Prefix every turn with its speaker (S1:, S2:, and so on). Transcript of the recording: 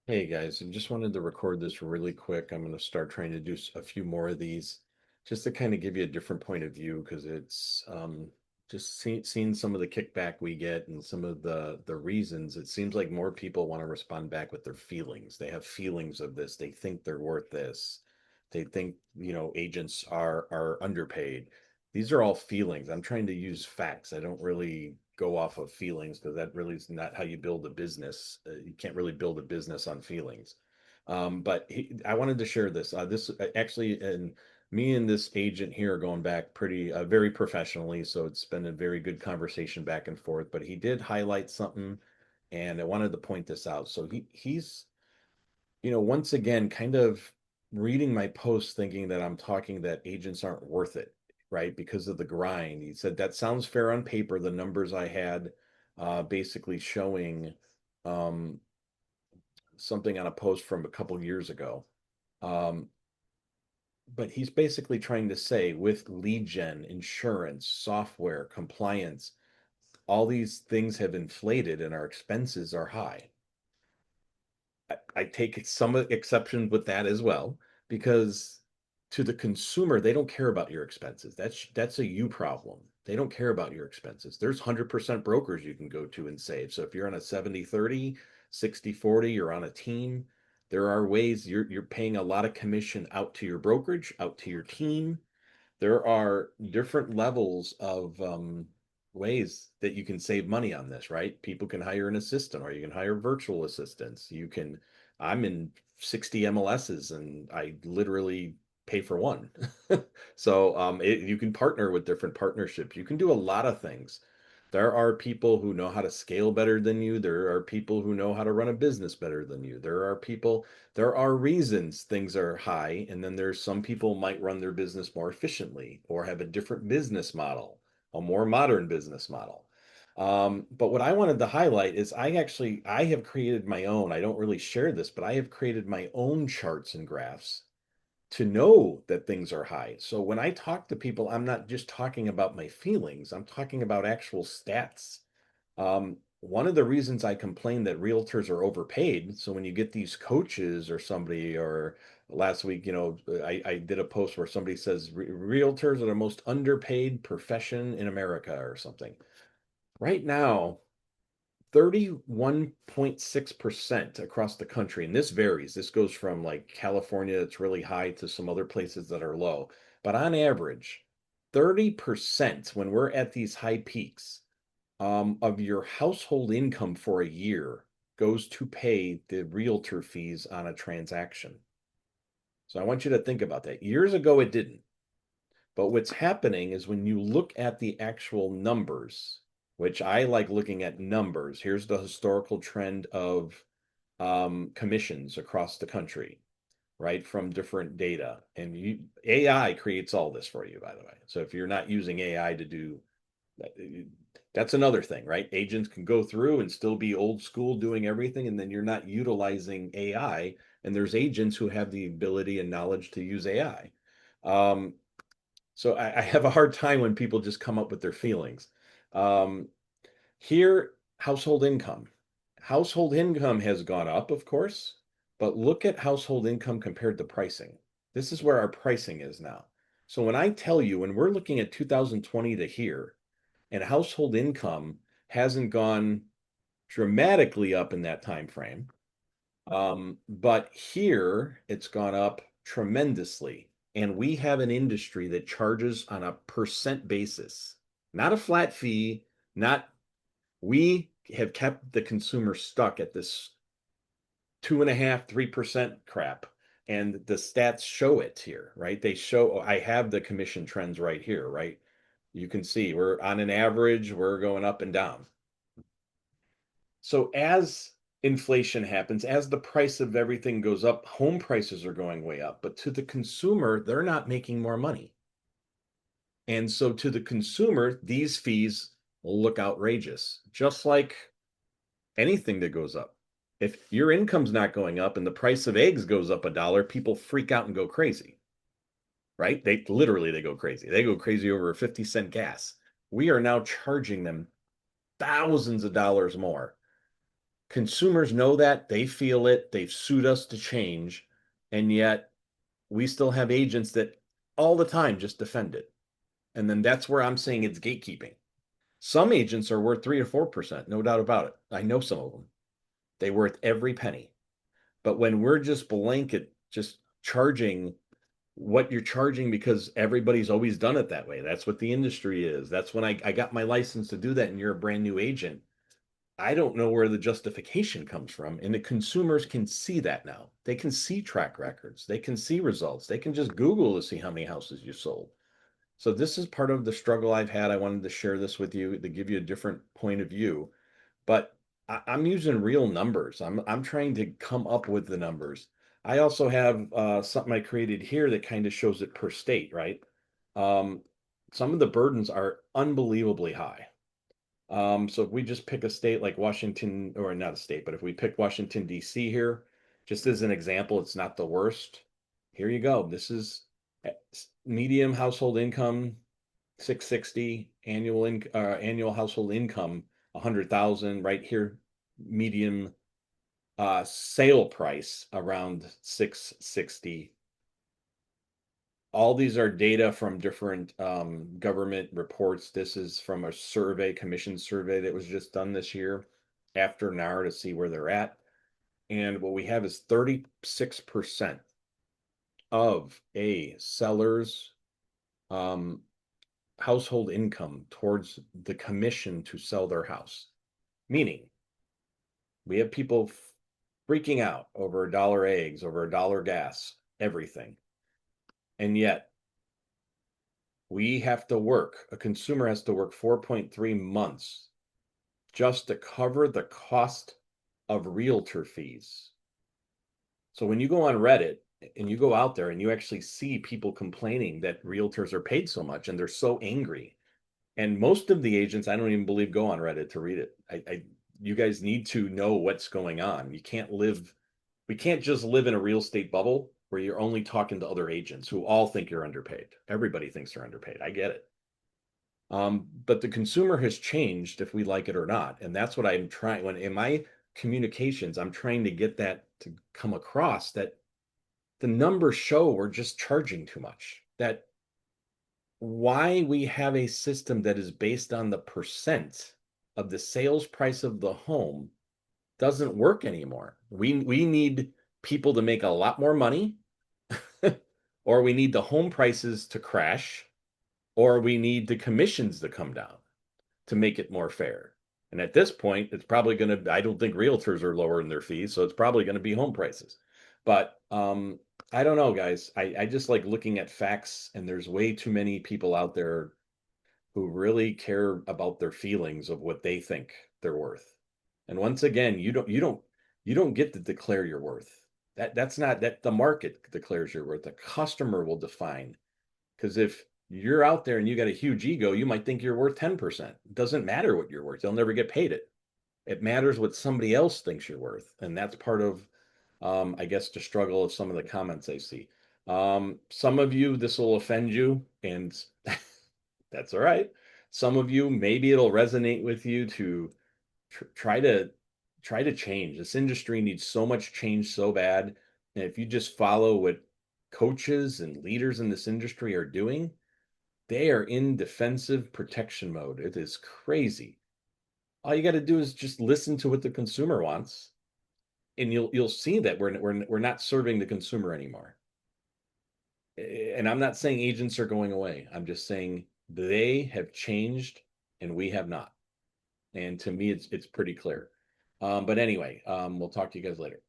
S1: Hey guys, I just wanted to record this really quick. I'm going to start trying to do a few more of these just to kind of give you a different point of view because it's just seeing some of the kickback we get and some of the reasons. It seems like more people want to respond back with their feelings. They have feelings of this. They think they're worth this. They think, agents are underpaid. These are all feelings. I'm trying to use facts. I don't really go off of feelings because that really is not how you build a business. You can't really build a business on feelings. I wanted to share this. This actually, and me and this agent here are going back pretty, very professionally. So it's been a very good conversation back and forth. But he did highlight something, and I wanted to point this out. So he's once again, kind of reading my post thinking that I'm talking that agents aren't worth it, right? Because of the grind. He said that sounds fair on paper. The numbers I had basically showing um, something on a post from a couple years ago. Um, but he's basically trying to say with lead gen, insurance, software, compliance, all these things have inflated and our expenses are high. I take some exception with that as well because to the consumer, they don't care about your expenses. That's a you problem. They don't care about your expenses. There's 100% brokers you can go to and save. So if you're on a 70/30, 60/40, you're on a team, there are ways you're paying a lot of commission out to your brokerage, out to your team. There are different levels of ways that you can save money on this, right? People can hire an assistant or you can hire virtual assistants. I'm in 60 MLSs and I literally pay for one. You can partner with different partnerships. You can do a lot of things. There are people who know how to scale better than you. There are people who know how to run a business better than you. There are reasons things are high, and then there's some people might run their business more efficiently or have a different business model, a more modern business model. But what I wanted to highlight is I have created my own. I don't really share this, but I have created my own charts and graphs to know that things are high. So when I talk to people, I'm not just talking about my feelings, I'm talking about actual stats. One of the reasons I complain that realtors are overpaid, so when you get these coaches or somebody, or last week, I did a post where somebody says realtors are the most underpaid profession in America or something. Right now, 31.6% across the country, and this varies. This goes from like California, it's really high, to some other places that are low. But on average, 30% when we're at these high peaks of your household income for a year goes to pay the realtor fees on a transaction. So I want you to think about that. Years ago, it didn't. But what's happening is when you look at the actual numbers, which I like looking at numbers, here's the historical trend of commissions across the country, right? From different data. AI creates all this for you, by the way. So if you're not using AI to do that, that's another thing, right? Agents can go through and still be old school doing everything, and then you're not utilizing AI. And there's agents who have the ability and knowledge to use AI. Um, I have a hard time when people just come up with their feelings. Um, Here, household income. Household income has gone up, of course, but look at household income compared to pricing. This is where our pricing is now. So when I tell you, when we're looking at 2020 to here, and household income hasn't gone dramatically up in that time frame, but here it's gone up tremendously. And we have an industry that charges on a percent basis, not a flat fee, not, we have kept the consumer stuck at this 2.5%, 3% crap. And the stats show it here, right? I have the commission trends right here, right? You can see we're on an average, we're going up and down. So as inflation happens, as the price of everything goes up, home prices are going way up. But to the consumer, they're not making more money. And so to the consumer, these fees will look outrageous, just like anything that goes up. If your income's not going up and the price of eggs goes up $1, people freak out and go crazy, right? They go crazy. They go crazy over a 50-cent gas. We are now charging them thousands of dollars more. Consumers know that, they feel it, they've sued us to change, and yet we still have agents that all the time just defend it. And then that's where I'm saying it's gatekeeping. Some agents are worth 3 to 4%, no doubt about it. I know some of them. They worth every penny. But when we're just blanket, just charging what you're charging because everybody's always done it that way. That's what the industry is. That's when I got my license to do that, and you're a brand new agent. I don't know where the justification comes from. And the consumers can see that now. They can see track records, they can see results, they can just Google to see how many houses you sold. So this is part of the struggle I've had. I wanted to share this with you to give you a different point of view. But I'm using real numbers. I'm trying to come up with the numbers. I also have something I created here that kind of shows it per state, right? Um, some of the burdens are unbelievably high. So if we just pick a state like Washington, or not a state, but if we pick Washington, D.C. here, just as an example, it's not the worst. Here you go. This is medium household income, 660, annual household income, 100,000 right here. Medium sale price around 660. All these are data from different government reports. This is from a survey, commission survey that was just done this year after NAR to see where they're at. And what we have is 36% of a seller's um, household income towards the commission to sell their house. Meaning, we have people freaking out over a dollar eggs, over a dollar gas, everything. And yet, we have to work, a consumer has to work 4.3 months just to cover the cost of realtor fees. So when you go on Reddit and you go out there and you actually see people complaining that realtors are paid so much and they're so angry. And most of the agents, I don't even believe, go on Reddit to read it. You guys need to know what's going on. We can't just live in a real estate bubble where you're only talking to other agents who all think you're underpaid. Everybody thinks they're underpaid. I get it. But the consumer has changed if we like it or not. And that's what I'm trying, when in my communications, I'm trying to get that to come across, that the numbers show we're just charging too much. That why we have a system that is based on the percent of the sales price of the home doesn't work anymore. We need people to make a lot more money, or we need the home prices to crash, or we need the commissions to come down to make it more fair. And at this point, it's probably going to, I don't think realtors are lowering their fees, so it's probably going to be home prices. But I don't know, guys. I just like looking at facts, and there's way too many people out there who really care about their feelings of what they think they're worth. And once again, you don't get to declare your worth. That's not that the market declares your worth. The customer will define. Because if you're out there and you got a huge ego, you might think you're worth 10%. It doesn't matter what you're worth. They'll never get paid it. It matters what somebody else thinks you're worth. And that's part of, I guess, the struggle of some of the comments I see. Some of you, this will offend you, and that's all right. Some of you, maybe it'll resonate with you to try to change. This industry needs so much change so bad. And if you just follow what coaches and leaders in this industry are doing, they are in defensive protection mode. It is crazy. All you got to do is just listen to what the consumer wants, and you'll see that we're not serving the consumer anymore. And I'm not saying agents are going away. I'm just saying they have changed and we have not. And to me, it's pretty clear. But anyway, we'll talk to you guys later.